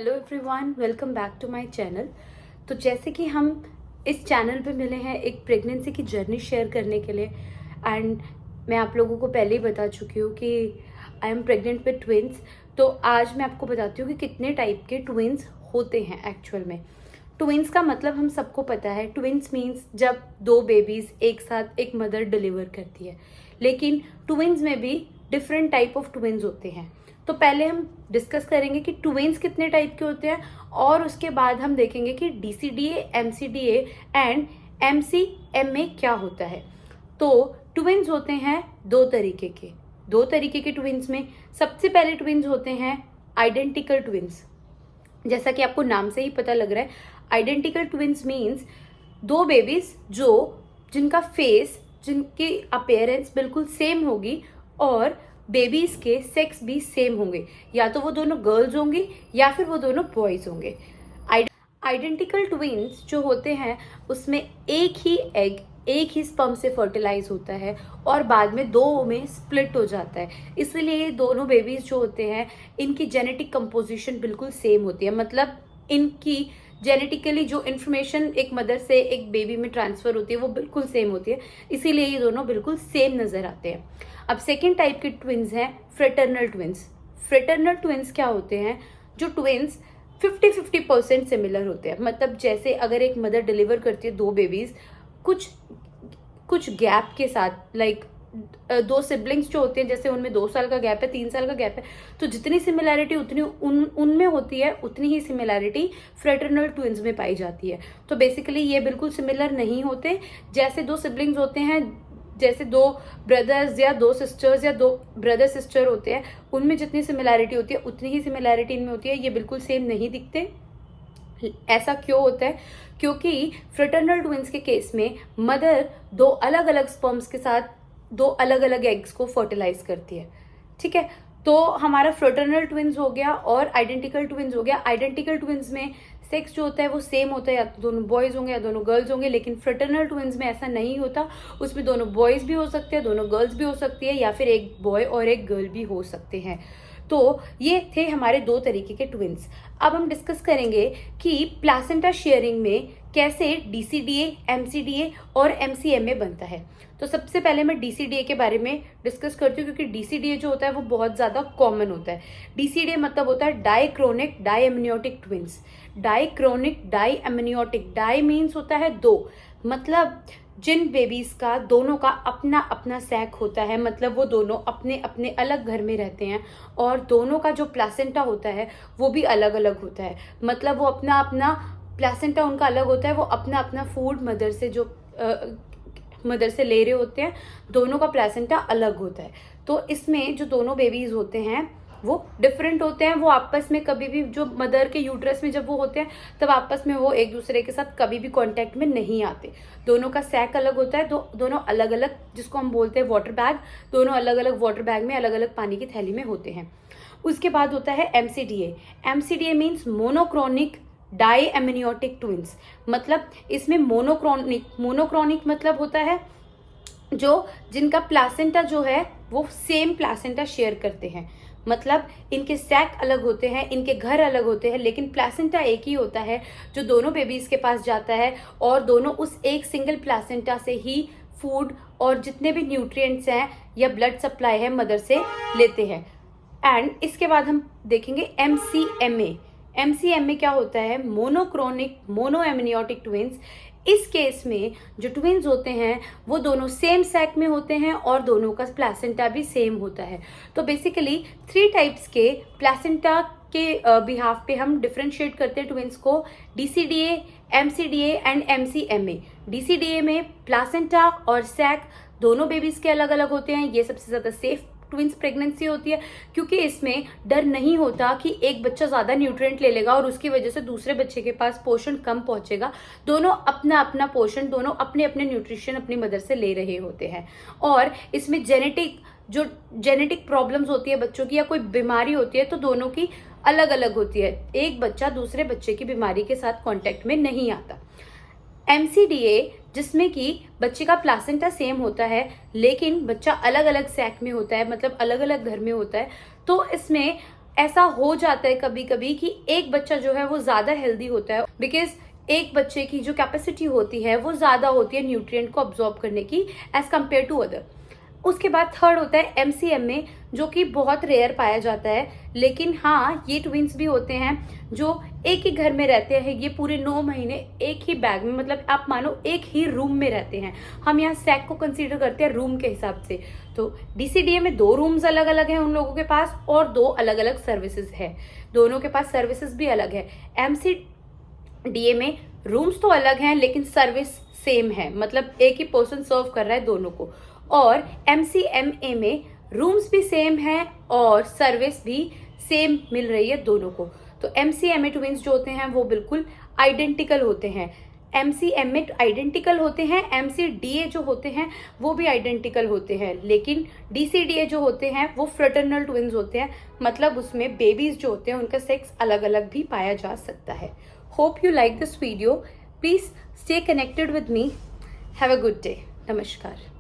Hello everyone, welcome back to my channel. तो जैसे कि हम इस चैनल पे मिले हैं एक प्रेगनेंसी की जर्नी शेयर करने के लिए, एंड मैं आप लोगों को पहले ही बता चुकी हूँ कि I am pregnant with twins. तो आज मैं आपको बताती हूँ कि कितने टाइप के ट्विंस होते हैं एक्चुअल में। ट्विंस का मतलब हम सबको पता है, ट्विंस मीन्स जब दो बेबीज एक साथ एक मदर डिलीवर करती है। लेकिन ट्विंस में भी डिफरेंट टाइप ऑफ ट्विंस होते हैं। तो पहले हम डिस्कस करेंगे कि ट्विंस कितने टाइप के होते हैं, और उसके बाद हम देखेंगे कि डीसीडीए, एमसीडीए एंड एमसीएमए क्या होता है। तो ट्विंस होते हैं दो तरीके के ट्विंस में सबसे पहले ट्विंस होते हैं आइडेंटिकल ट्विंस। जैसा कि आपको नाम से ही पता लग रहा है, आइडेंटिकल ट्विंस मीन्स दो बेबीज जिनका फेस, जिनकी अपीयरेंस बिल्कुल सेम होगी और बेबीज के सेक्स भी सेम होंगे। या तो वो दोनों गर्ल्स होंगी या फिर वो दोनों बॉयज होंगे। आइडेंटिकल ट्विंस जो होते हैं उसमें एक ही एग एक ही स्पर्म से फर्टिलाइज होता है और बाद में दो में स्प्लिट हो जाता है। इसलिए ये दोनों बेबीज जो होते हैं इनकी जेनेटिक कंपोजिशन बिल्कुल सेम होती है। मतलब इनकी जेनेटिकली जो इन्फॉर्मेशन एक मदर से एक बेबी में ट्रांसफर होती है वो बिल्कुल सेम होती है। इसीलिए ये दोनों बिल्कुल सेम नजर आते हैं। अब सेकेंड टाइप के ट्विंस हैं फ्रेटर्नल ट्विंस। फ्रेटर्नल ट्विंस क्या होते हैं? जो ट्विंस 50-50% सिमिलर होते हैं। मतलब जैसे अगर एक मदर डिलीवर करती है दो बेबीज कुछ गैप के साथ, लाइक दो सिबलिंग्स जो होते हैं, जैसे उनमें 2 साल का गैप है, 3 साल का गैप है, तो जितनी सिमिलैरिटी उतनी उनमें होती है उतनी ही सिमिलैरिटी फ्रेटर्नल ट्विंस में पाई जाती है। तो बेसिकली ये बिल्कुल सिमिलर नहीं होते। जैसे दो सिबलिंग्स होते हैं, जैसे दो ब्रदर्स या दो सिस्टर्स या दो ब्रदर सिस्टर होते हैं, उनमें जितनी सिमिलैरिटी होती है उतनी ही सिमिलैरिटी इनमें होती है। ये बिल्कुल सेम नहीं दिखते। ऐसा क्यों होता है? क्योंकि फ्रेटर्नल ट्विंस के केस में मदर दो अलग अलग स्पर्म्स के साथ दो अलग अलग एग्स को फर्टिलाइज करती है। ठीक है, तो हमारा फ्रेटर्नल ट्विंस हो गया और आइडेंटिकल ट्विंस हो गया। आइडेंटिकल ट्विंस में सेक्स जो होता है वो सेम होता है, या तो दोनों बॉयज होंगे या दोनों गर्ल्स होंगे। लेकिन फ्रेटर्नल ट्विंस में ऐसा नहीं होता, उसमें दोनों बॉयज भी हो सकते हैं, दोनों गर्ल्स भी हो सकती है, या फिर एक बॉय और एक गर्ल भी हो सकते हैं। तो ये थे हमारे दो तरीके के ट्विंस। अब हम डिस्कस करेंगे कि प्लासेंटा शेयरिंग में कैसे डीसीडीए, एमसीडीए और एमसीएमए बनता है। तो सबसे पहले मैं डीसीडीए के बारे में डिस्कस करती हूँ, क्योंकि डीसीडीए जो होता है वो बहुत ज्यादा कॉमन होता है। डीसीडीए मतलब होता है dichorionic diamniotic twins. Dichorionic diamniotic, di means होता है दो, मतलब जिन बेबीज का दोनों का अपना अपना सैक होता है, मतलब वो दोनों अपने अपने अलग घर में रहते हैं और दोनों का जो प्लासेंटा होता है वो भी अलग अलग होता है। मतलब वो अपना अपना प्लासेंटा उनका अलग होता है, वो अपना अपना फूड मदर से ले रहे होते हैं, दोनों का प्लासेंटा अलग होता है। तो इसमें जो दोनों बेबीज होते हैं वो डिफरेंट होते हैं। वो आपस में कभी भी, जो मदर के यूट्रस में जब वो होते हैं तब आपस में वो एक दूसरे के साथ कभी भी कांटेक्ट में नहीं आते। दोनों का सैक अलग होता है, दोनों अलग अलग, जिसको हम बोलते हैं वाटर बैग, दोनों अलग अलग वाटर बैग में अलग अलग पानी की थैली में होते हैं। उसके बाद होता है MCDA. MCDA means monochronic डाइएमनियोटिक twins. मतलब इसमें मोनोक्रोनिक मतलब होता है जिनका प्लासेंटा जो है वो सेम प्लासेंटा शेयर करते हैं। मतलब इनके सैक अलग होते हैं, इनके घर अलग होते हैं, लेकिन प्लासेंटा एक ही होता है जो दोनों बेबीज के पास जाता है, और दोनों उस एक सिंगल प्लासेंटा से ही फूड और जितने भी न्यूट्रिएंट्स हैं या ब्लड सप्लाई है मदर से लेते हैं। एंड इसके बाद हम देखेंगे एमसीएमए। एमसीएमए क्या होता है? Monochorionic monoamniotic twins. इस केस में जो ट्विंस होते हैं वो दोनों सेम सैक में होते हैं और दोनों का प्लासेंटा भी सेम होता है। तो बेसिकली 3 टाइप्स के प्लासेंटा के बिहाफ पे हम डिफरेंशिएट करते हैं ट्विंस को, डीसीडीए, एमसीडीए एंड एमसीएमए। डीसीडीए में प्लासेंटा और सैक दोनों बेबीज के अलग अलग होते हैं। ये सबसे ज्यादा सेफ ट्विंस प्रेगनेंसी होती है, क्योंकि इसमें डर नहीं होता कि एक बच्चा ज्यादा न्यूट्रिएंट ले लेगा और उसकी वजह से दूसरे बच्चे के पास पोषण कम पहुंचेगा। दोनों अपना अपना पोषण, दोनों अपने अपने न्यूट्रिशन अपनी मदर से ले रहे होते हैं। और इसमें जेनेटिक प्रॉब्लम्स होती है बच्चों की, या कोई बीमारी होती है, तो दोनों की अलग अलग होती है। एक बच्चा दूसरे बच्चे की बीमारी के साथ कॉन्टेक्ट में नहीं आता। एमसीडीए जिसमें कि बच्चे का प्लासेंटा सेम होता है लेकिन बच्चा अलग अलग सैक में होता है, मतलब अलग अलग घर में होता है। तो इसमें ऐसा हो जाता है कभी कभी कि एक बच्चा जो है वो ज्यादा हेल्दी होता है, बिकॉज एक बच्चे की जो कैपेसिटी होती है वो ज्यादा होती है न्यूट्रिएंट को अब्सॉर्ब करने की एज कम्पेयर टू अदर। उसके बाद थर्ड होता है एमसीएमए, जो कि बहुत रेयर पाया जाता है, लेकिन हाँ ये ट्विंस भी होते हैं जो एक ही घर में रहते हैं, ये पूरे 9 महीने एक ही बैग में, मतलब आप मानो एक ही रूम में रहते हैं। हम यहाँ सैक को कंसीडर करते हैं रूम के हिसाब से। तो डीसीडीए में 2 रूम्स अलग अलग हैं उन लोगों के पास और 2 अलग अलग सर्विसेज है, दोनों के पास सर्विसेज भी अलग है। एमसीडीए में रूम्स तो अलग हैं लेकिन सर्विस सेम है, मतलब एक ही पर्सन सर्व कर रहा है दोनों को। और एमसीएमए में रूम्स भी सेम है और सर्विस भी सेम मिल रही है दोनों को। तो एमसीएमए ट्विंस जो होते हैं वो बिल्कुल आइडेंटिकल होते हैं। एमसीएमए आइडेंटिकल होते हैं, एमसीडीए जो होते हैं वो भी आइडेंटिकल होते हैं, लेकिन डीसीडीए जो होते हैं वो फ्रेटर्नल ट्विंस होते हैं, मतलब उसमें बेबीज जो होते हैं उनका सेक्स अलग अलग भी पाया जा सकता है। Hope you like this video, please stay connected with me. Have a good day. नमस्कार।